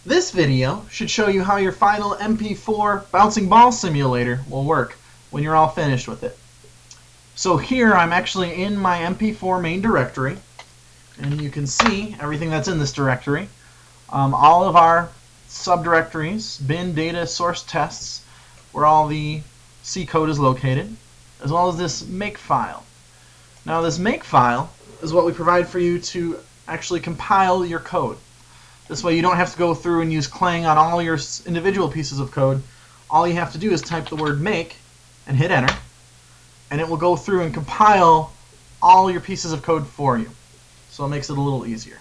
This video should show you how your final MP4 bouncing ball simulator will work when you're all finished with it. So here I'm actually in my MP4 main directory, and you can see everything that's in this directory. All of our subdirectories, bin, data, source, tests, where all the C code is located, as well as this make file. Now this make file is what we provide for you to actually compile your code. This way you don't have to go through and use Clang on all your individual pieces of code. All you have to do is type the word make and hit enter, and it will go through and compile all your pieces of code for you. So it makes it a little easier.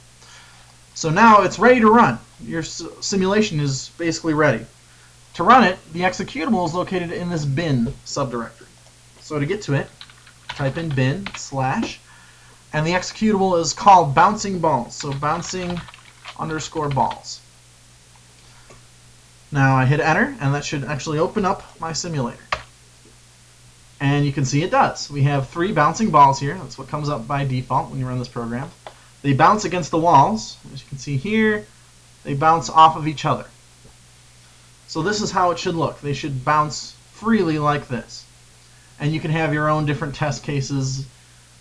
So now it's ready to run. Your simulation is basically ready. To run it, the executable is located in this bin subdirectory. So to get to it, type in bin / and the executable is called bouncing balls. So bouncing _ balls. Now I hit enter, and that should actually open up my simulator. And you can see it does. We have 3 bouncing balls here. That's what comes up by default when you run this program. They bounce against the walls. As you can see here, they bounce off of each other. So this is how it should look. They should bounce freely like this. And you can have your own different test cases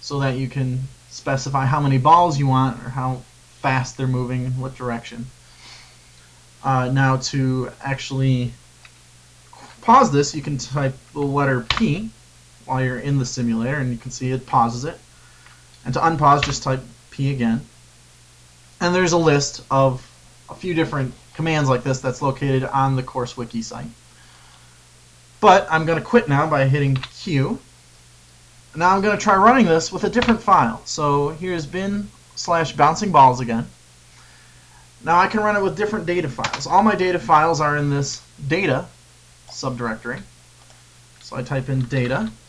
so that you can specify how many balls you want or how fast they're moving, in what direction. Now to actually pause this, you can type the letter P while you're in the simulator, and you can see it pauses it. And to unpause, just type P again. And there's a list of a few different commands like this that's located on the course wiki site. But I'm going to quit now by hitting Q. Now I'm going to try running this with a different file. So here's bin / bouncing balls again. Now I can run it with different data files. All my data files are in this data subdirectory. So I type in data /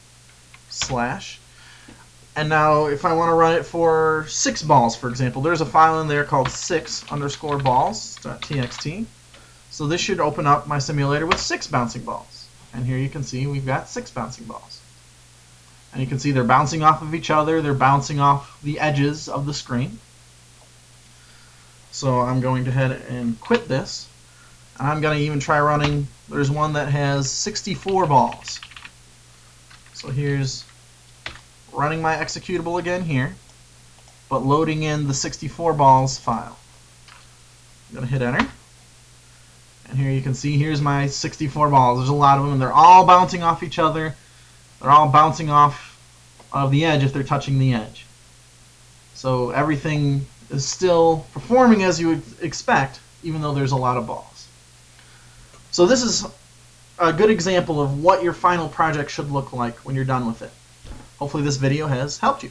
and now if I want to run it for 6 balls, for example, there's a file in there called 6_balls.txt. So this should open up my simulator with 6 bouncing balls. And here you can see we've got 6 bouncing balls. And you can see they're bouncing off of each other, they're bouncing off the edges of the screen. So I'm going to head and quit this. And I'm going to even try running, there's one that has 64 balls. So here's running my executable again here, but loading in the 64 balls file. I'm going to hit enter. And here you can see here's my 64 balls. There's a lot of them, and they're all bouncing off each other. They're all bouncing off of the edge if they're touching the edge. So everything is still performing as you would expect, even though there's a lot of balls. So this is a good example of what your final project should look like when you're done with it. Hopefully this video has helped you.